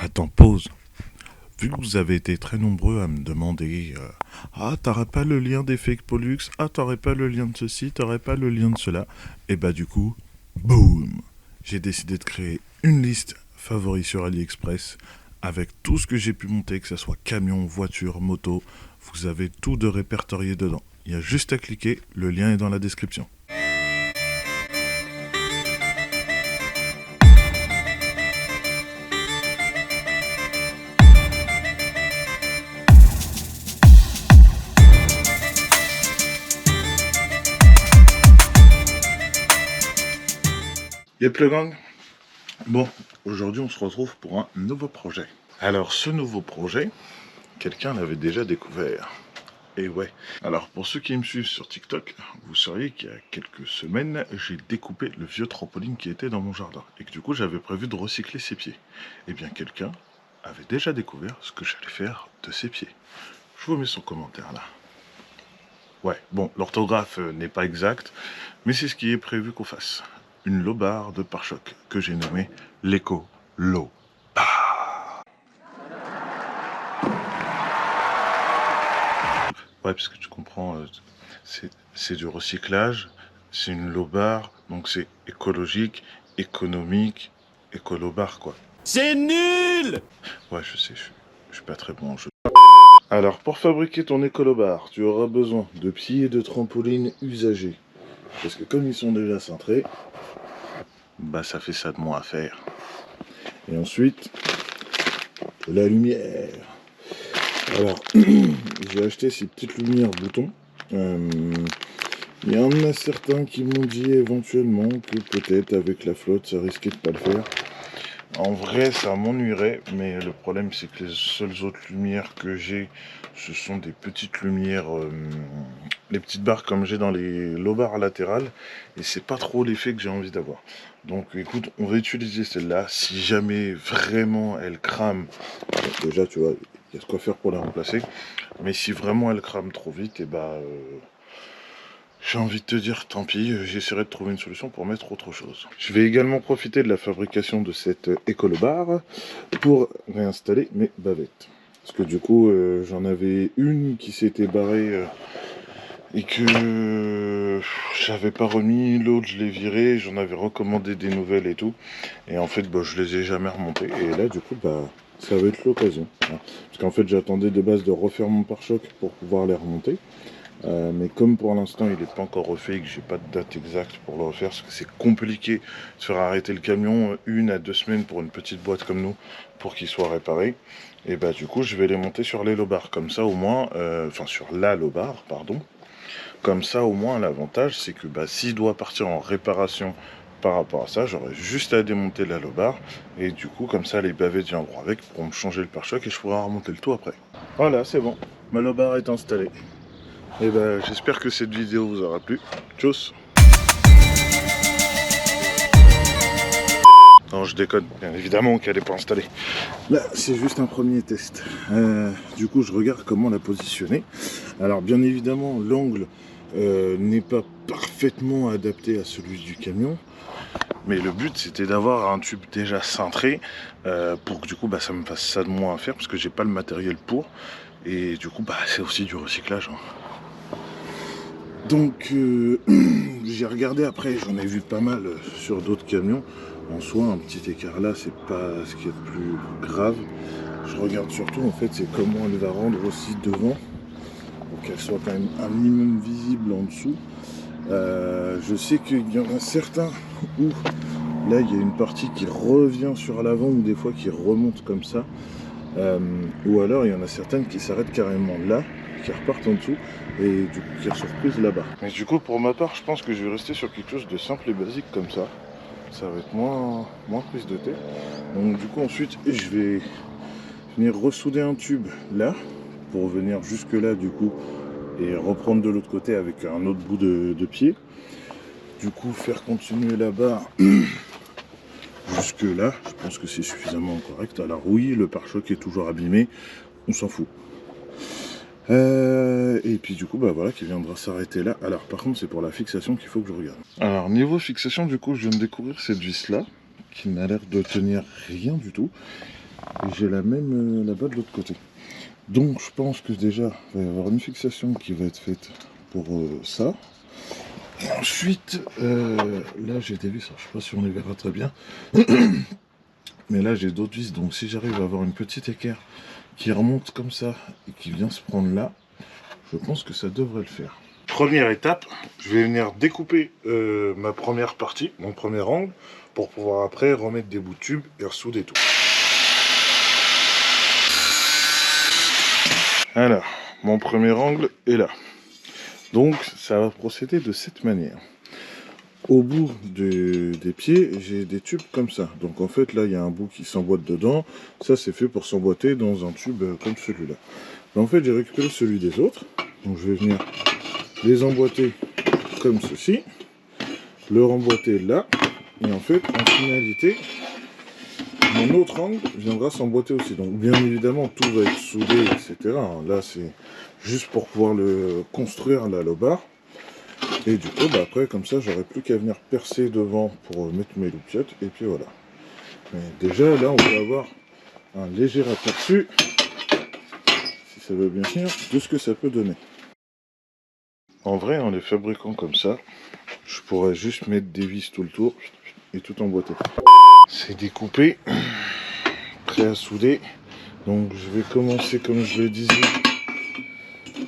Attends, pause. Vu que vous avez été très nombreux à me demander ah, t'aurais pas le lien des fake Pollux, ah, t'aurais pas le lien de ceci, t'aurais pas le lien de cela, et bah du coup, boum. J'ai décidé de créer une liste favoris sur AliExpress avec tout ce que j'ai pu monter, que ce soit camion, voiture, moto. Vous avez tout de répertorié dedans. Il y a juste à cliquer, le lien est dans la description. Yep le gang. Bon, aujourd'hui on se retrouve pour un nouveau projet. Alors ce nouveau projet, quelqu'un l'avait déjà découvert. Et ouais. Alors pour ceux qui me suivent sur TikTok, vous sauriez qu'il y a quelques semaines, j'ai découpé le vieux trampoline qui était dans mon jardin. Et que du coup j'avais prévu de recycler ses pieds. Et bien quelqu'un avait déjà découvert ce que j'allais faire de ses pieds. Je vous mets son commentaire là. Ouais, bon, l'orthographe n'est pas exacte, mais c'est ce qui est prévu qu'on fasse. Une lobarre de pare-choc que j'ai nommée l'Eco Low. Ouais, parce que tu comprends, c'est du recyclage, c'est une lobarre, donc c'est écologique, économique, écolobarre quoi. C'est nul! Ouais, je sais, je suis pas très bon en jeu. Alors, pour fabriquer ton écolobar, tu auras besoin de pieds de trampoline usagés. Parce que comme ils sont déjà cintrés, bah ça fait ça de moins à faire. Et ensuite, de la lumière. Alors, j'ai acheté ces petites lumières boutons. Il y en a certains qui m'ont dit éventuellement que peut-être avec la flotte ça risquait de pas le faire. En vrai ça m'ennuierait, mais le problème c'est que les seules autres lumières que j'ai, ce sont des petites lumières, les petites barres comme j'ai dans les lobards latérales, et c'est pas trop l'effet que j'ai envie d'avoir. Donc écoute, on va utiliser celle-là, si jamais vraiment elle crame, déjà tu vois, il y a de quoi faire pour la remplacer, mais si vraiment elle crame trop vite, et bah... j'ai envie de te dire, tant pis, j'essaierai de trouver une solution pour mettre autre chose. Je vais également profiter de la fabrication de cette écolobarre pour réinstaller mes bavettes. Parce que du coup, j'en avais une qui s'était barrée et que j'avais pas remis, l'autre je l'ai virée, j'en avais recommandé des nouvelles et tout. Et en fait, bah, je les ai jamais remontées. Et là, du coup, bah, ça va être l'occasion. Hein. Parce qu'en fait, j'attendais de base de refaire mon pare-choc pour pouvoir les remonter. Mais comme pour l'instant il n'est pas encore refait et que j'ai pas de date exacte pour le refaire, parce que c'est compliqué de faire arrêter le camion 1 à 2 semaines pour une petite boîte comme nous pour qu'il soit réparé, et bah du coup je vais les monter sur les lobards, comme ça au moins, enfin sur la lobarre, pardon, comme ça au moins l'avantage c'est que bah, s'il doit partir en réparation par rapport à ça, j'aurais juste à démonter la lobarre, et du coup comme ça les bavettes viendront avec pour me changer le pare-choc et je pourrai remonter le tout après. Voilà, c'est bon, ma lobarre est installée. Et ben j'espère que cette vidéo vous aura plu. Tchuss. Non, je déconne, bien évidemment qu'elle n'est pas installée. Là, c'est juste un premier test. Du coup, je regarde comment la positionner. Alors, bien évidemment, l'angle n'est pas parfaitement adapté à celui du camion. Mais le but, c'était d'avoir un tube déjà cintré pour que du coup, bah, ça me fasse ça de moins à faire parce que j'ai pas le matériel pour. Et du coup, bah, c'est aussi du recyclage. Hein. Donc j'ai regardé après, j'en ai vu pas mal sur d'autres camions. En soi, un petit écart là, c'est pas ce qui est le plus grave. Je regarde surtout en fait, c'est comment elle va rendre aussi devant, pour qu'elle soit quand même un minimum visible en dessous. Je sais qu'il y en a certains où là il y a une partie qui revient sur l'avant ou des fois qui remonte comme ça. Ou alors il y en a certaines qui s'arrêtent carrément là, qui repartent en dessous et du coup qui sont reprises là-bas. Mais du coup pour ma part je pense que je vais rester sur quelque chose de simple et basique comme ça. Ça va être moins prise de tête. Donc du coup ensuite je vais venir ressouder un tube là pour venir jusque là du coup et reprendre de l'autre côté avec un autre bout de pied. Du coup faire continuer la barre jusque là, je pense que c'est suffisamment correct. Alors oui, le pare-choc est toujours abîmé, on s'en fout. Et puis du coup, bah voilà, qui viendra s'arrêter là. Alors par contre, c'est pour la fixation qu'il faut que je regarde. Alors niveau fixation, du coup, je viens de découvrir cette vis là, qui n'a l'air de tenir rien du tout. et j'ai la même là-bas de l'autre côté. Donc je pense que déjà il va y avoir une fixation qui va être faite pour ça. Et ensuite, là j'ai des vis, je sais pas si on les verra très bien, mais là j'ai d'autres vis, donc si j'arrive à avoir une petite équerre qui remonte comme ça et qui vient se prendre là, je pense que ça devrait le faire. Première étape, je vais venir découper ma première partie, mon premier angle, pour pouvoir après remettre des bouts de tube et ressouder tout. Alors, mon premier angle est là. Donc, ça va procéder de cette manière. Au bout des pieds, j'ai des tubes comme ça. Donc, en fait, là, il y a un bout qui s'emboîte dedans. Ça, c'est fait pour s'emboîter dans un tube comme celui-là. En fait, j'ai récupéré celui des autres. Donc, je vais venir les emboîter comme ceci. Le remboîter là. Et en fait, en finalité, mon autre angle viendra s'emboîter aussi. Donc, bien évidemment, tout va être soudé, etc. Là, c'est juste pour pouvoir le construire, la lobar. Et du coup, bah après, comme ça, j'aurai plus qu'à venir percer devant pour mettre mes loupiottes. Et puis voilà. Mais déjà, là, on va avoir un léger aperçu, si ça veut bien venir, de ce que ça peut donner. En vrai, en les fabriquant comme ça, je pourrais juste mettre des vis tout le tour et tout emboîter. C'est découpé, prêt à souder. Donc je vais commencer, comme je le disais,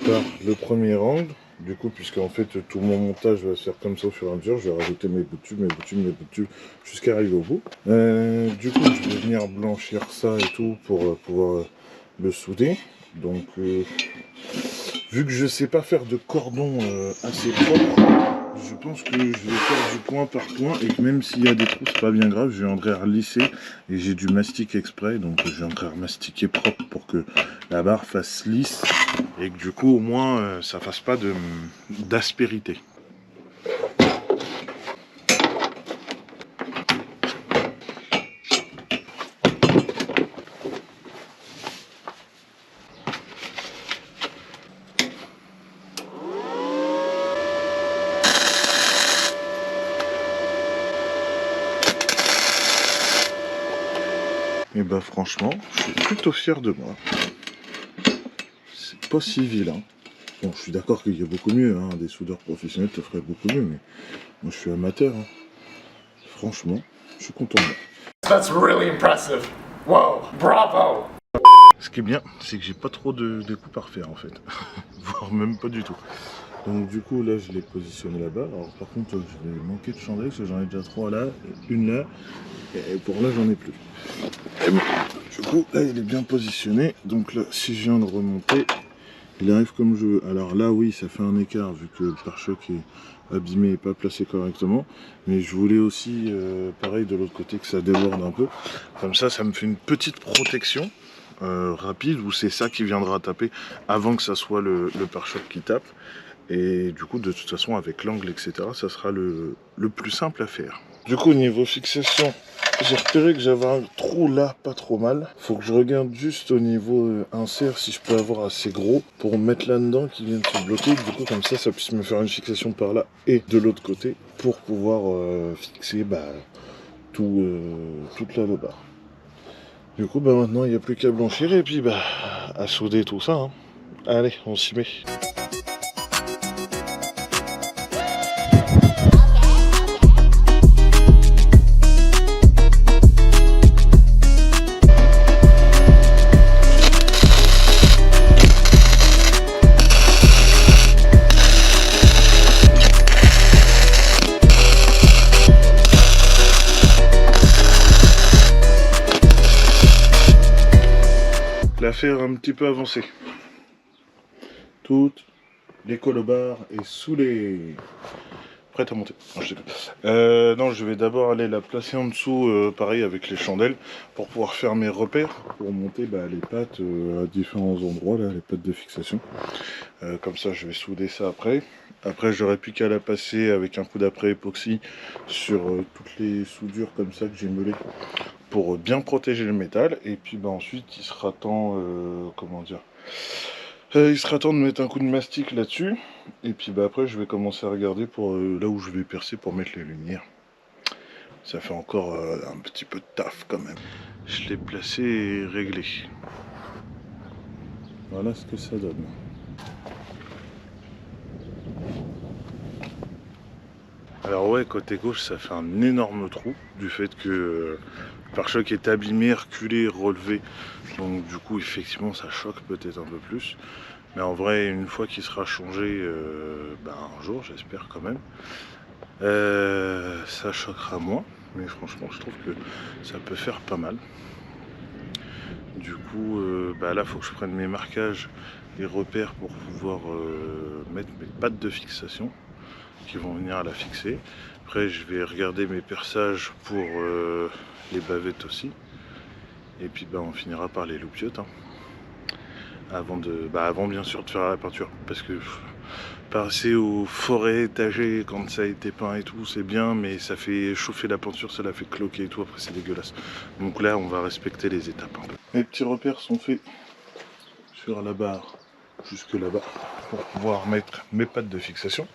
par le premier angle. Du coup, puisque en fait tout mon montage va se faire comme ça au fur et à mesure, je vais rajouter mes bouts de tube, mes bouts de tube, mes bouts de tube, jusqu'à arriver au bout. Du coup, je vais venir blanchir ça et tout pour pouvoir le souder. Donc, vu que je sais pas faire de cordon assez propre, je pense que je vais faire du point par point et que même s'il y a des trous, c'est pas bien grave, je viendrai relisser et j'ai du mastic exprès, donc je viendrai remastiquer propre pour que la barre fasse lisse et que du coup au moins ça fasse pas d'aspérité. Et bah franchement, je suis plutôt fier de moi. C'est pas si vilain. Bon, je suis d'accord qu'il y a beaucoup mieux, hein. Des soudeurs professionnels te feraient beaucoup mieux, mais moi je suis amateur. Hein. Franchement, je suis content de moi. That's really impressive. Wow, bravo. Ce qui est bien, c'est que j'ai pas trop de découpes à refaire en fait. Voire même pas du tout. Donc du coup là je l'ai positionné là-bas. Alors par contre je vais manquer de chandelles parce que j'en ai déjà 3 là, une là, et pour là j'en ai plus. Et bon, du coup là il est bien positionné. Donc là si je viens de remonter, il arrive comme je veux. Alors là oui ça fait un écart vu que le pare-choc est abîmé et pas placé correctement. Mais je voulais aussi pareil de l'autre côté que ça déborde un peu. Comme ça me fait une petite protection. Rapide où c'est ça qui viendra taper avant que ça soit le pare-choc qui tape et du coup de toute façon avec l'angle etc ça sera le plus simple à faire. Du coup niveau fixation j'ai repéré que j'avais un trou là pas trop mal, faut que je regarde juste au niveau insert si je peux avoir assez gros pour mettre là dedans qui vienne se bloquer, du coup comme ça puisse me faire une fixation par là et de l'autre côté pour pouvoir fixer toute la lobar. Du coup, bah maintenant, il n'y a plus qu'à blanchir et puis bah à souder tout ça. Hein. Allez, on s'y met. L'affaire un petit peu avancée. Toute l'écolobar est sous les... Prête à monter. Non, je vais d'abord aller la placer en dessous, pareil avec les chandelles, pour pouvoir faire mes repères, pour monter les pattes à différents endroits, là, les pattes de fixation. Comme ça, je vais souder ça après. Après, j'aurai plus qu'à la passer avec un coup d'après époxy sur toutes les soudures comme ça que j'ai meulées pour bien protéger le métal. Et puis ensuite, il sera temps, il sera temps de mettre un coup de mastic là-dessus. Et puis après, je vais commencer à regarder pour là où je vais percer pour mettre les lumières. ça fait encore un petit peu de taf quand même. Je l'ai placé et réglé. Voilà ce que ça donne. Alors ouais, côté gauche, ça fait un énorme trou du fait que le pare-choc est abîmé, reculé, relevé. Donc du coup, effectivement, ça choque peut-être un peu plus. Mais en vrai, une fois qu'il sera changé, un jour, j'espère quand même, ça choquera moins. Mais franchement, je trouve que ça peut faire pas mal. Du coup, là, il faut que je prenne mes marquages et repères pour pouvoir mettre mes pattes de fixation qui vont venir à la fixer. Après, je vais regarder mes perçages pour les bavettes aussi. Et puis, on finira par les loupiottes. Hein. Avant bien sûr de faire la peinture. Parce que passer aux forêts étagées quand ça a été peint et tout, c'est bien, mais ça fait chauffer la peinture, ça la fait cloquer et tout, après c'est dégueulasse. Donc là, on va respecter les étapes. Hein. Mes petits repères sont faits sur la barre, jusque là-bas, pour pouvoir mettre mes pattes de fixation.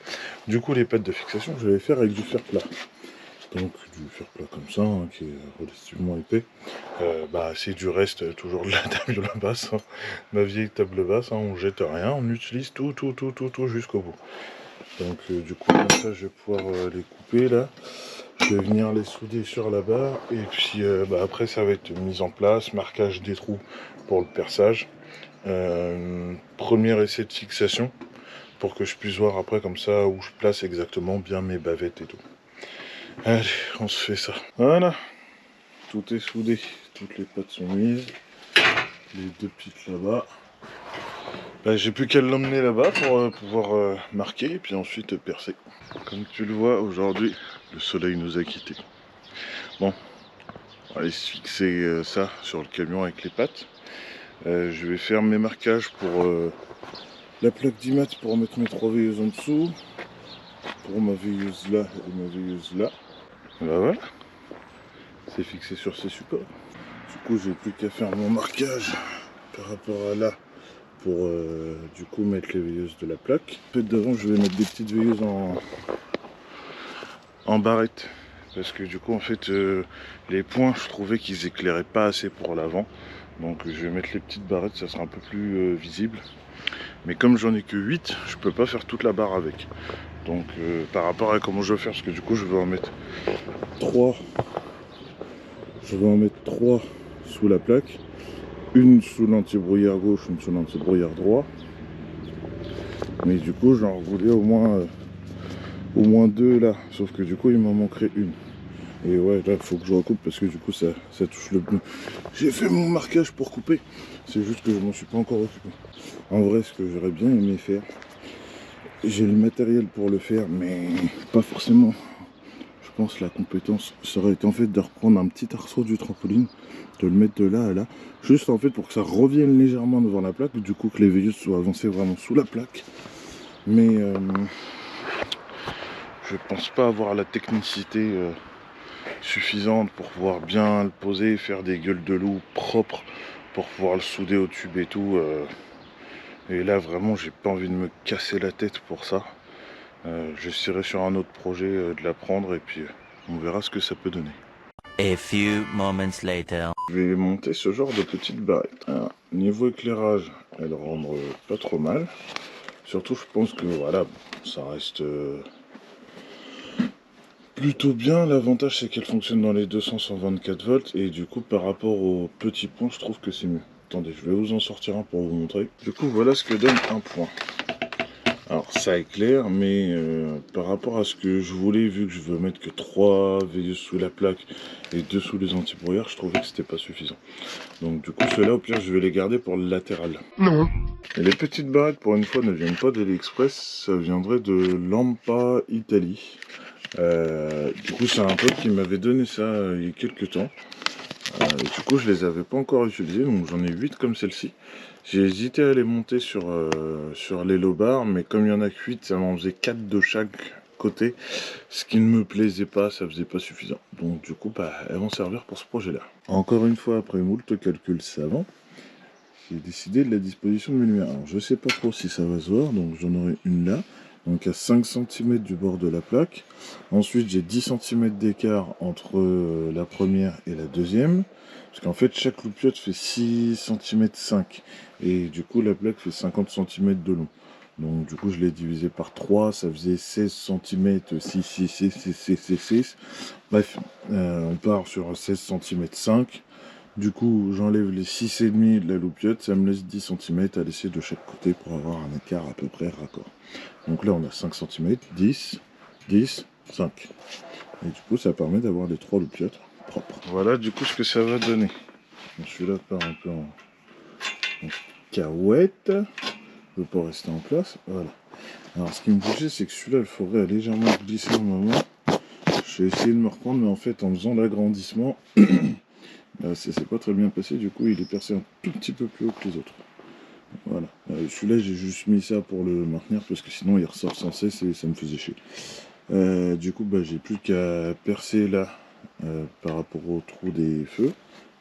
Du coup, les pattes de fixation, je vais les faire avec du fer plat. Donc du fer plat comme ça, hein, qui est relativement épais. C'est du reste toujours de la table basse, hein. Ma vieille table basse, hein, on jette rien, on utilise tout jusqu'au bout. Donc du coup comme ça je vais pouvoir les couper là. Je vais venir les souder sur la barre et puis après ça va être mise en place, marquage des trous pour le perçage. Premier essai de fixation pour que je puisse voir après comme ça où je place exactement bien mes bavettes et tout. Allez, on se fait ça. Voilà, tout est soudé, toutes les pattes sont mises, les deux pics là-bas. J'ai plus qu'à l'emmener là-bas pour pouvoir marquer et puis ensuite percer. Comme tu le vois, aujourd'hui, le soleil nous a quittés. Bon, on va aller se fixer ça sur le camion avec les pattes. Je vais faire mes marquages pour la plaque d'IMAT pour mettre mes 3 veilleuses en dessous. Pour ma veilleuse là et ma veilleuse là. Voilà, c'est fixé sur ces supports. Du coup, j'ai plus qu'à faire mon marquage par rapport à là pour du coup mettre les veilleuses de la plaque. En fait, devant, je vais mettre des petites veilleuses en barrette parce que du coup, en fait, les points, je trouvais qu'ils éclairaient pas assez pour l'avant. Donc, je vais mettre les petites barrettes, ça sera un peu plus visible. Mais comme j'en ai que 8, je peux pas faire toute la barre avec. Donc par rapport à comment je vais faire, parce que du coup je vais en mettre 3. Je vais en mettre 3 sous la plaque. Une sous l'antibrouillard gauche, une sous l'antibrouillard droit. Mais du coup j'en voulais au moins 2 là. Sauf que du coup il m'en manquerait une. Et ouais, là il faut que je recoupe parce que du coup ça touche le pneu. J'ai fait mon marquage pour couper. C'est juste que je m'en suis pas encore occupé. En vrai, ce que j'aurais bien aimé faire, j'ai le matériel pour le faire, mais pas forcément. Je pense que la compétence, ça aurait été en fait de reprendre un petit arceau du trampoline, de le mettre de là à là, juste en fait pour que ça revienne légèrement devant la plaque, du coup que les veilleuses soient avancées vraiment sous la plaque. Mais je pense pas avoir la technicité suffisante pour pouvoir bien le poser, faire des gueules de loup propres pour pouvoir le souder au tube et tout. Et là vraiment j'ai pas envie de me casser la tête pour ça. J'essaierai sur un autre projet de la prendre et puis on verra ce que ça peut donner. A few moments later. Je vais monter ce genre de petite barrette. Alors, niveau éclairage, elle rend pas trop mal. Surtout je pense que voilà, ça reste plutôt bien. L'avantage c'est qu'elle fonctionne dans les 200-124 volts et du coup par rapport aux petits points je trouve que c'est mieux. Attendez, je vais vous en sortir un pour vous montrer. Du coup voilà ce que donne un point. Alors ça éclaire, mais par rapport à ce que je voulais, vu que je veux mettre que 3 veilleuses sous la plaque et 2 sous les antibrouillards, je trouvais que c'était pas suffisant. Donc du coup ceux-là, au pire, je vais les garder pour le latéral. Non. Et les petites barrettes, pour une fois, ne viennent pas d'AliExpress, ça viendrait de Lampa Italie. Du coup c'est un pote qui m'avait donné ça il y a quelques temps. Du coup je les avais pas encore utilisés, donc j'en ai 8 comme celle-ci. J'ai hésité à les monter sur les low bars, mais comme il y en a que 8, ça m'en faisait 4 de chaque côté, ce qui ne me plaisait pas, ça faisait pas suffisant. Donc du coup elles vont servir pour ce projet là. Encore une fois, après moult calculs savants, j'ai décidé de la disposition de mes lumières. Alors je sais pas trop si ça va se voir, donc j'en aurai une là, donc à 5 cm du bord de la plaque. Ensuite j'ai 10 cm d'écart entre la première et la deuxième, parce qu'en fait chaque loupiote fait 6 cm 5, et du coup la plaque fait 50 cm de long. Donc du coup je l'ai divisé par 3, ça faisait 16 cm, 6, 6, 6, 6, 6, 6, 6. Bref, on part sur 16 cm 5. Du coup, j'enlève les 6,5 de la loupiote, ça me laisse 10 cm à laisser de chaque côté pour avoir un écart à peu près raccord. Donc là, on a 5 cm, 10, 10, 5. Et du coup, ça permet d'avoir les 3 loupiotes propres. Voilà du coup ce que ça va donner. Celui-là part un peu en cahuète. Il ne peut pas rester en place. Voilà. Alors, ce qui me bougeait, c'est que celui-là, le forêt a légèrement glissé au moment. J'ai essayé de me reprendre, mais en fait, en faisant l'agrandissement, ça s'est pas très bien passé, du coup il est percé un tout petit peu plus haut que les autres. Voilà. Celui-là j'ai juste mis ça pour le maintenir parce que sinon il ressort sans cesse et ça me faisait chier. Du coup j'ai plus qu'à percer là par rapport au trou des feux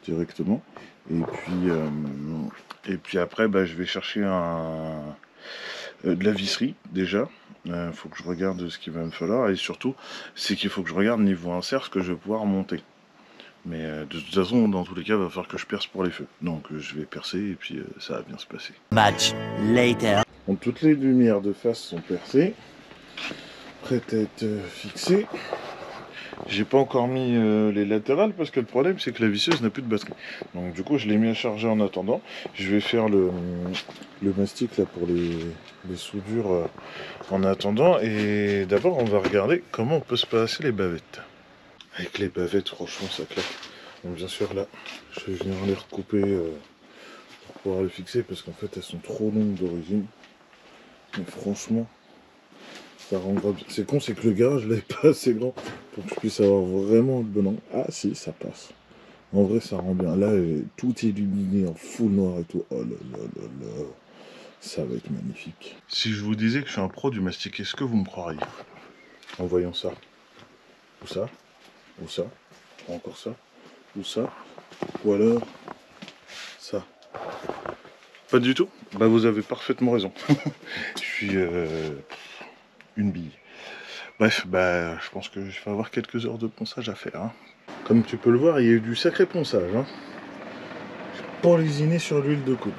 directement. Et puis après je vais chercher de la visserie déjà. Faut que je regarde ce qu'il va me falloir, et surtout c'est qu'il faut que je regarde niveau insert ce que je vais pouvoir monter. Mais de toute façon, dans tous les cas, il va falloir que je perce pour les feux. Donc je vais percer et puis ça va bien se passer. Much later. Donc toutes les lumières de face sont percées, prêtes à être fixées. J'ai pas encore mis les latérales parce que le problème c'est que la visseuse n'a plus de batterie. Donc du coup je l'ai mis à charger en attendant. Je vais faire le mastic là pour les soudures en attendant. Et d'abord on va regarder comment on peut se passer les bavettes. Avec les bavettes, franchement, ça claque. Donc bien sûr, là, je vais venir les recouper pour pouvoir les fixer, parce qu'en fait, elles sont trop longues d'origine. Mais franchement, ça rendra bien. C'est con, c'est que le garage, là, est pas assez grand pour que je puisse avoir vraiment le bon angle. Ah si, ça passe. En vrai, ça rend bien. Là, tout est illuminé en full noir et tout. Oh là là là là. Ça va être magnifique. Si je vous disais que je suis un pro du mastic, est-ce que vous me croiriez en voyant ça? Ou ça? Ou ça, ou encore ça, ou ça, ou alors ça. Pas du tout. Bah vous avez parfaitement raison. Je suis une bille. Bref, je pense que je vais avoir quelques heures de ponçage à faire. Hein. Comme tu peux le voir, il y a eu du sacré ponçage. Hein. J'ai pas lésiné sur l'huile de coude.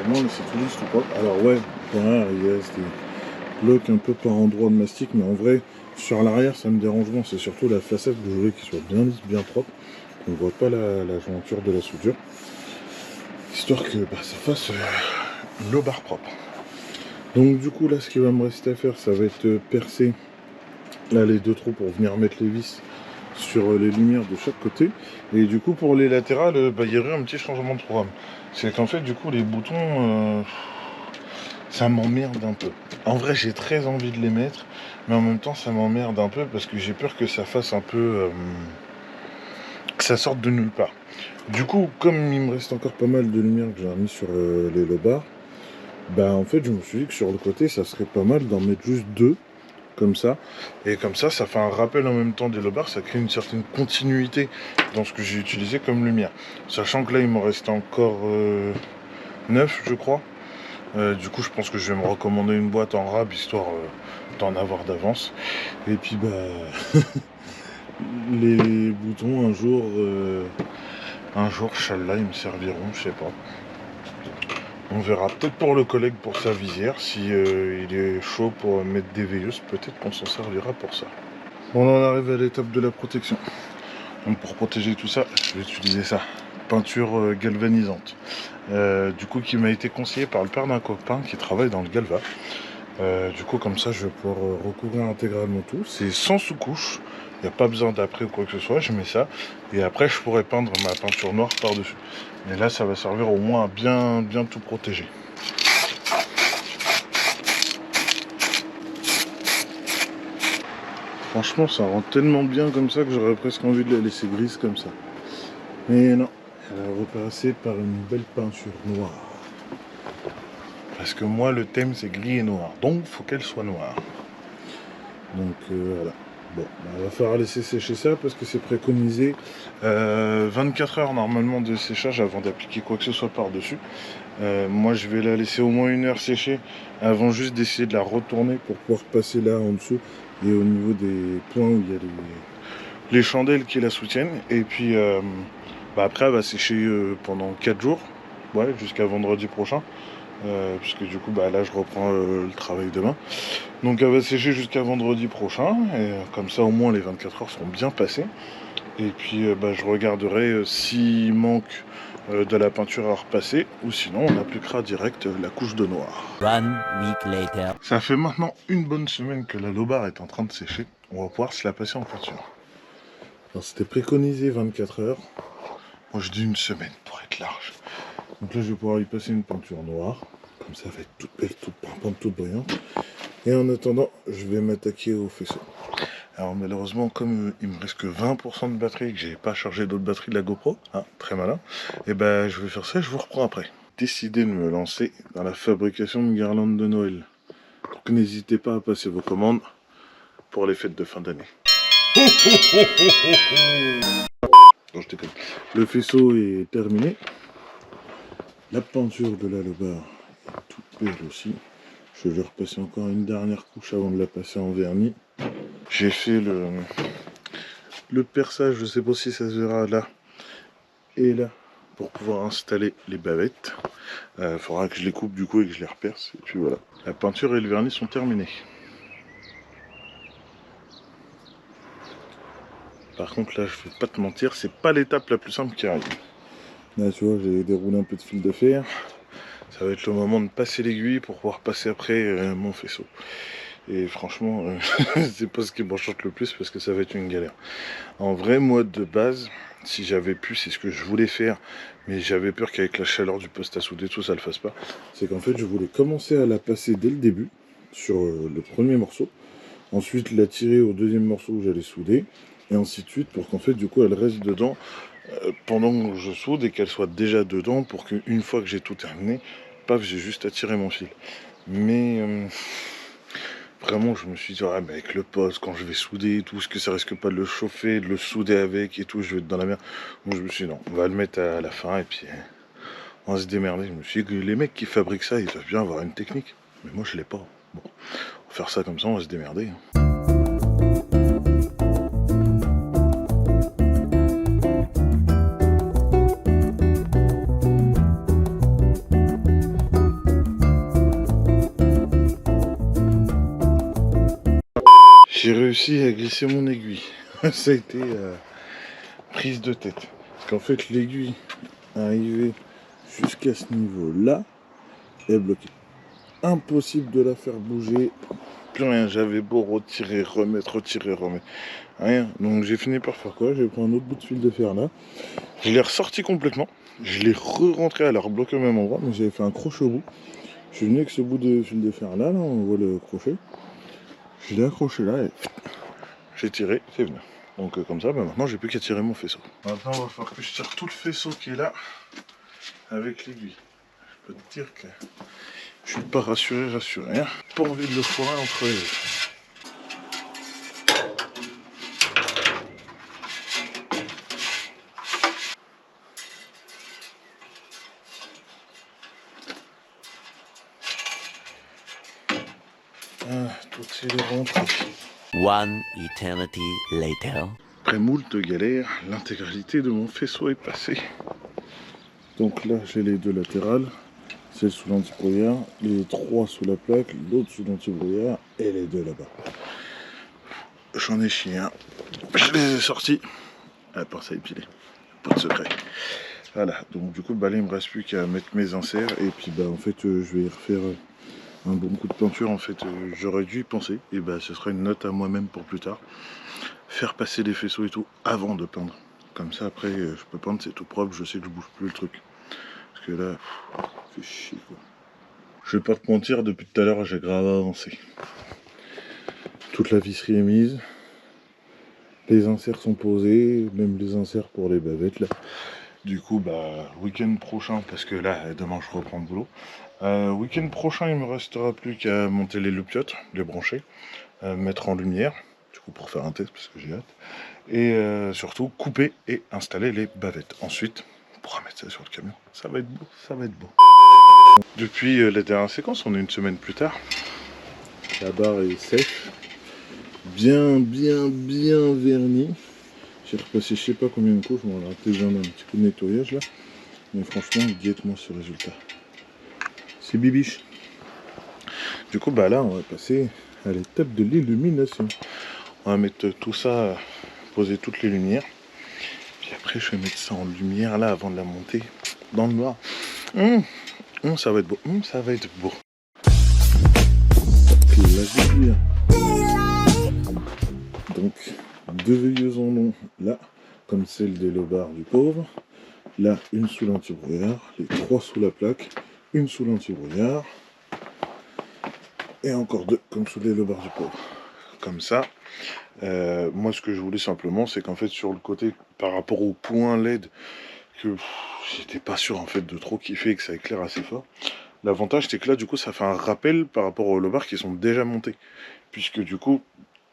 Vraiment, c'est tout lisse, tout propre. Alors ouais, derrière, il y a des blocs un peu par endroit de mastic, mais en vrai, sur l'arrière, ça me dérange moins. C'est surtout la façade que je voulais qu'il soit bien lisse, bien propre. On ne voit pas la jointure de la soudure. Histoire que ça fasse le bar propre. Donc du coup, là, ce qu'il va me rester à faire, ça va être percer là les deux trous pour venir mettre les vis sur les lumières de chaque côté. Et du coup, pour les latérales, il y aurait un petit changement de programme. C'est qu'en fait, du coup, les boutons... ça m'emmerde un peu. En vrai, j'ai très envie de les mettre, mais en même temps, ça m'emmerde un peu parce que j'ai peur que ça fasse un peu... que ça sorte de nulle part. Du coup, comme il me reste encore pas mal de lumière que j'ai remis sur les lobards, en fait, je me suis dit que sur le côté, ça serait pas mal d'en mettre juste deux, comme ça. Et comme ça fait un rappel en même temps des lobards, ça crée une certaine continuité dans ce que j'ai utilisé comme lumière. Sachant que là, il m'en reste encore 9, je crois. Du coup, je pense que je vais me recommander une boîte en rab, histoire d'en avoir d'avance. Et puis, les boutons, un jour, Inch'Allah, ils me serviront, je sais pas. On verra peut-être pour le collègue pour sa visière, si il est chaud pour mettre des veilleuses, peut-être qu'on s'en servira pour ça. On en arrive à l'étape de la protection. Donc pour protéger tout ça, je vais utiliser ça. Peinture galvanisante. Du coup, qui m'a été conseillé par le père d'un copain qui travaille dans le galva. Du coup, comme ça, je vais pouvoir recouvrir intégralement tout. C'est sans sous-couche. Il n'y a pas besoin d'après ou quoi que ce soit. Je mets ça. Et après, je pourrais peindre ma peinture noire par-dessus. Mais là, ça va servir au moins à bien tout protéger. Franchement, ça rend tellement bien comme ça que j'aurais presque envie de la laisser grise comme ça. Mais non, elle va repasser par une belle peinture noire. Parce que moi, le thème, c'est gris et noir. Donc, il faut qu'elle soit noire. Donc, voilà. Bon, bah, il va falloir laisser sécher ça parce que c'est préconisé 24 heures normalement de séchage avant d'appliquer quoi que ce soit par-dessus. Moi je vais la laisser au moins 1 heure sécher avant juste d'essayer de la retourner pour pouvoir passer là en dessous et au niveau des points où il y a les chandelles qui la soutiennent. Et puis bah, après elle va sécher pendant 4 jours, ouais, jusqu'à vendredi prochain. Puisque du coup bah, là je reprends le travail demain. Donc elle va sécher jusqu'à vendredi prochain. Et comme ça au moins les 24 heures seront bien passées. Et puis bah, je regarderai s'il manque de la peinture à repasser. Ou sinon on appliquera direct la couche de noir. 1 week later. Ça fait maintenant une bonne semaine que la Lobar est en train de sécher. On va pouvoir se la passer en peinture. Alors c'était préconisé 24 heures. Moi je dis une semaine pour être large. Donc là je vais pouvoir y passer une peinture noire. Comme ça elle va être toute belle, toute pimpante, toute brillante. Et en attendant, je vais m'attaquer au faisceau. Alors malheureusement, comme il me reste que 20% de batterie et que j'ai pas chargé d'autres batteries de la GoPro, hein, très malin, et ben je vais faire ça, je vous reprends après. Décidé de me lancer dans la fabrication de guirlandes de Noël. Donc n'hésitez pas à passer vos commandes pour les fêtes de fin d'année. Non, je déconne. Le faisceau est terminé. La peinture de la Lobar est toute belle aussi. Je vais repasser encore une dernière couche avant de la passer en vernis. J'ai fait le perçage, je ne sais pas si ça se verra là et là, pour pouvoir installer les bavettes. Il faudra que je les coupe du coup et que je les reperce. Et puis voilà. La peinture et le vernis sont terminés. Par contre là, je vais pas te mentir, c'est pas l'étape la plus simple qui arrive. Là tu vois, j'ai déroulé un peu de fil de fer. Ça va être le moment de passer l'aiguille pour pouvoir passer après mon faisceau. Et franchement, c'est pas ce qui m'enchante le plus parce que ça va être une galère. En vrai, moi de base, si j'avais pu, c'est ce que je voulais faire, mais j'avais peur qu'avec la chaleur du poste à souder, tout ça le fasse pas. C'est qu'en fait, je voulais commencer à la passer dès le début sur le premier morceau, ensuite la tirer au deuxième morceau où j'allais souder, et ainsi de suite pour qu'en fait, du coup, elle reste dedans pendant que je soude et qu'elle soit déjà dedans pour qu'une fois que j'ai tout terminé, paf, j'ai juste à tirer mon fil. Mais vraiment, je me suis dit, ah, mais avec le poste, quand je vais souder et tout, est-ce que ça risque pas de le chauffer, de le souder avec et tout, je vais être dans la merde. Donc je me suis dit, non, on va le mettre à la fin et puis on va se démerder. Je me suis dit que les mecs qui fabriquent ça, ils doivent bien avoir une technique. Mais moi, je l'ai pas. Bon, on va faire ça comme ça, on va se démerder. J'ai réussi à glisser mon aiguille. Ça a été prise de tête. Parce qu'en fait, l'aiguille arrivée jusqu'à ce niveau-là est bloquée. Impossible de la faire bouger. Plus rien. J'avais beau retirer, remettre, rien. Donc j'ai fini par faire quoi? J'ai pris un autre bout de fil de fer là. Je l'ai ressorti complètement. Je l'ai re-rentré à la rebloquer au même endroit. Mais j'avais fait un crochet au bout. Je suis venu avec ce bout de fil de fer là. On voit le crochet. Je l'ai accroché là et j'ai tiré, c'est venu. Donc comme ça, bah, maintenant j'ai plus qu'à tirer mon faisceau. Maintenant il va falloir que je tire tout le faisceau qui est là avec l'aiguille. Je peux te dire que je suis pas rassuré. Hein. Pas envie de le foirer entre les deux. Tout est rentré. 1 eternity later. Après moult galères, l'intégralité de mon faisceau est passée. Donc là j'ai les deux latérales, celle sous l'antibrouillard, les trois sous la plaque, l'autre sous l'antibrouillard et les deux là-bas. J'en ai chié un, je les ai sortis, à part ça épilé, pas de secret. Voilà, donc du coup bah là il me reste plus qu'à mettre mes inserts et puis bah en fait je vais y refaire un bon coup de peinture. En fait j'aurais dû y penser et bah ce sera une note à moi-même pour plus tard. Faire passer les faisceaux et tout avant de peindre. Comme ça après je peux peindre, c'est tout propre, je sais que je bouge plus le truc. Parce que là, ça fait chier quoi. Je vais pas te mentir, depuis tout à l'heure j'ai grave avancé. Toute la visserie est mise. Les inserts sont posés, même les inserts pour les bavettes là. Du coup bah week-end prochain, parce que là demain je reprends le boulot. Week-end prochain il me restera plus qu'à monter les loupiottes, les brancher, mettre en lumière. Tu du coup pour faire un test parce que j'ai hâte. Et surtout couper et installer les bavettes. Ensuite, on pourra mettre ça sur le camion. Ça va être beau, ça va être beau. Depuis la dernière séquence, on est une semaine plus tard. La barre est sèche, bien vernie. J'ai repassé je sais pas combien de couches, on va peut-être besoin d'un petit coup de nettoyage là. Mais franchement, dites-moi ce résultat. C'est bibiche. Du coup, bah là, on va passer à l'étape de l'illumination. On va mettre tout ça, poser toutes les lumières. Puis après, je vais mettre ça en lumière là avant de la monter dans le noir. Ça va être beau. Ça va être beau. Donc, 2 veilleuses en long là, comme celle des lobards du pauvre. Là, une sous l'anti-brouillard. Les 3 sous la plaque. Une sous l'anti-brouillard. Et encore 2 comme sous les lobards du pauvre. Comme ça. Moi, ce que je voulais simplement, c'est qu'en fait, sur le côté, par rapport au point LED, que j'étais pas sûr en fait de trop kiffer et que ça éclaire assez fort. L'avantage, c'est que là, du coup, ça fait un rappel par rapport aux lobards qui sont déjà montés. Puisque du coup,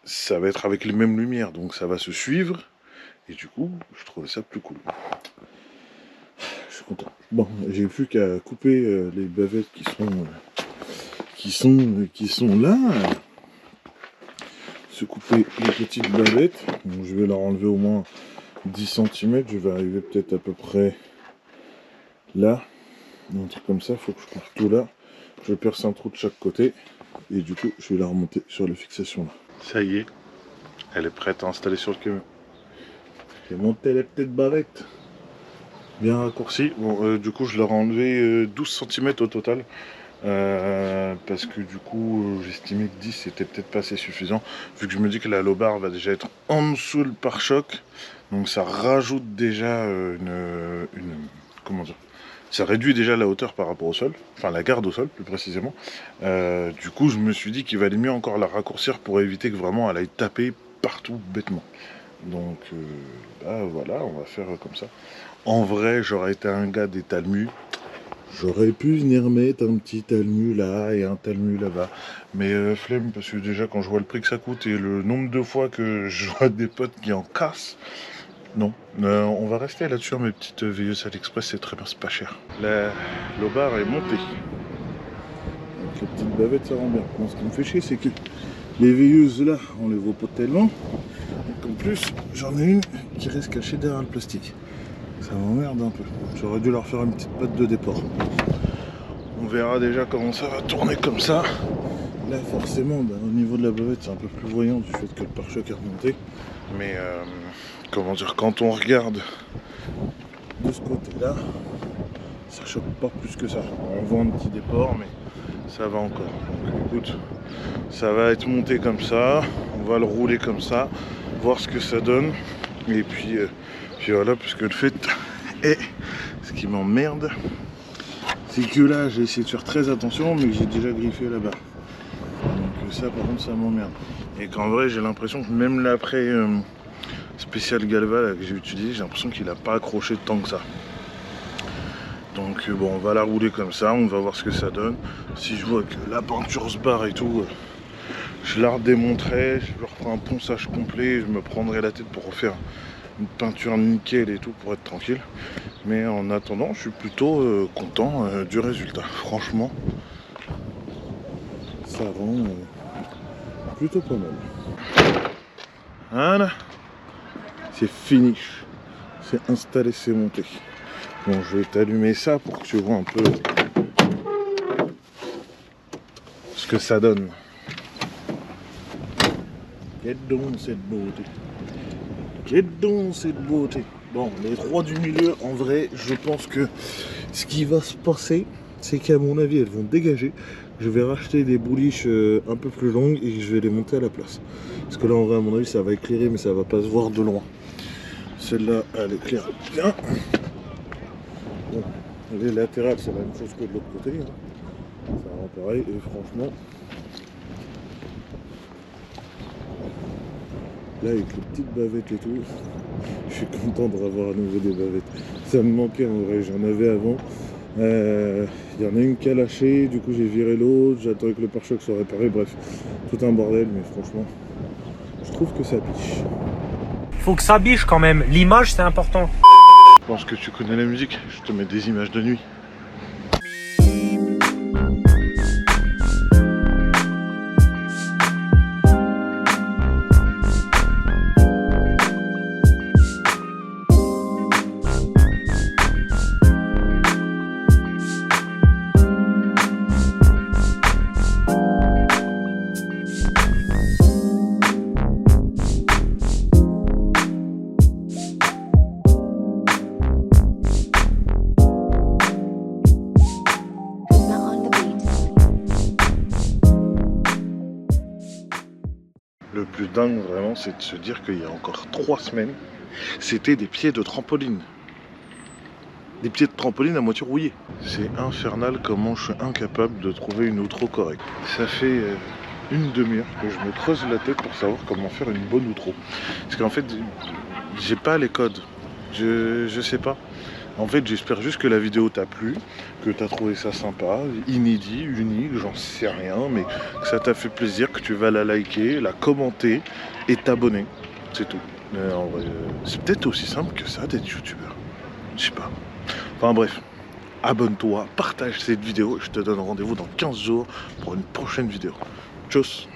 ça va être avec les mêmes lumières, donc ça va se suivre. Et du coup, je trouvais ça plus cool. Je suis content. Bon, j'ai plus qu'à couper les bavettes qui sont là. Se couper les petites bavettes. Donc, je vais leur enlever au moins 10 cm. Je vais arriver peut-être à peu près là. Un truc comme ça, il faut que je coupe tout là. Je perce un trou de chaque côté. Et du coup, je vais la remonter sur la fixation là. Ça y est, elle est prête à installer sur le camion. J'ai monté les petites bavettes. Bien raccourci. Bon, du coup, je leur ai enlevé 12 cm au total. Parce que du coup, j'estimais que 10 c'était peut-être pas assez suffisant. Vu que je me dis que la lobar va déjà être en dessous le pare-choc. Donc ça rajoute déjà comment dire, ça réduit déjà la hauteur par rapport au sol, enfin la garde au sol plus précisément. Du coup je me suis dit qu'il valait mieux encore la raccourcir pour éviter que vraiment elle aille taper partout bêtement. Donc bah voilà, on va faire comme ça. En vrai, j'aurais été un gars des talmus, j'aurais pu venir mettre un petit talmu là et un talmu là-bas. Mais flemme, parce que déjà quand je vois le prix que ça coûte et le nombre de fois que je vois des potes qui en cassent, non, on va rester là-dessus, mes petites veilleuses AliExpress, c'est très bien, c'est pas cher. La lobar est montée. Avec les petites bavettes, ça rend bien. Bon, ce qui me fait chier, c'est que les veilleuses là, on les voit pas tellement. Donc en plus, j'en ai une qui reste cachée derrière le plastique. Ça m'emmerde un peu. J'aurais dû leur faire une petite patte de déport. On verra déjà comment ça va tourner comme ça. Là, forcément, au niveau de la bavette, c'est un peu plus voyant du fait que le pare-choc est remonté. Mais comment dire, quand on regarde de ce côté-là, ça choque pas plus que ça. On voit un petit déport, mais ça va encore. Donc écoute, ça va être monté comme ça, on va le rouler comme ça, voir ce que ça donne. Et puis voilà, parce que le fait est, ce qui m'emmerde, c'est que là, j'ai essayé de faire très attention, mais j'ai déjà griffé là-bas. Donc ça, par contre, ça m'emmerde. Et qu'en vrai, j'ai l'impression que même l'après spécial Galva là, que j'ai utilisé, j'ai l'impression qu'il n'a pas accroché tant que ça. Donc bon, on va la rouler comme ça, on va voir ce que ça donne. Si je vois que la peinture se barre et tout, je la redémonterai, je reprends un ponçage complet, je me prendrai la tête pour refaire une peinture nickel et tout pour être tranquille. Mais en attendant, je suis plutôt content du résultat. Franchement, ça rend plutôt pas mal. Voilà, c'est fini, c'est installé, c'est monté. Bon, je vais t'allumer ça pour que tu vois un peu ce que ça donne. Quelle donc cette beauté. Quelle donc cette beauté. Bon, les 3 du milieu, en vrai, je pense que ce qui va se passer, c'est qu'à mon avis, elles vont dégager. Je vais racheter des bouliches un peu plus longues et je vais les monter à la place. Parce que là, en vrai, à mon avis, ça va éclairer, mais ça va pas se voir de loin. Celle-là, elle éclaire bien. Bon, les latérales, c'est la même chose que de l'autre côté. Hein. Ça rend pareil, et franchement, là, avec les petites bavettes et tout, je suis content de revoir à nouveau des bavettes. Ça me manquait en vrai, j'en avais avant. Il y en a une qui a lâché, du coup j'ai viré l'autre, j'attendais que le pare-choc soit réparé, bref, tout un bordel, mais franchement, je trouve que ça biche. Faut que ça biche quand même. L'image, c'est important. Je pense que tu connais la musique. Je te mets des images de nuit. Le plus dingue vraiment, c'est de se dire qu'il y a encore 3 semaines, c'était des pieds de trampoline. Des pieds de trampoline à moitié rouillés. C'est infernal comment je suis incapable de trouver une outro correcte. Ça fait une demi-heure que je me creuse la tête pour savoir comment faire une bonne outro. Parce qu'en fait, j'ai pas les codes. Je sais pas. En fait, j'espère juste que la vidéo t'a plu, que t'as trouvé ça sympa, inédit, unique, j'en sais rien, mais que ça t'a fait plaisir, que tu vas la liker, la commenter et t'abonner. C'est tout. En vrai, c'est peut-être aussi simple que ça d'être youtubeur. Je sais pas. Enfin bref, abonne-toi, partage cette vidéo et je te donne rendez-vous dans 15 jours pour une prochaine vidéo. Tchuss!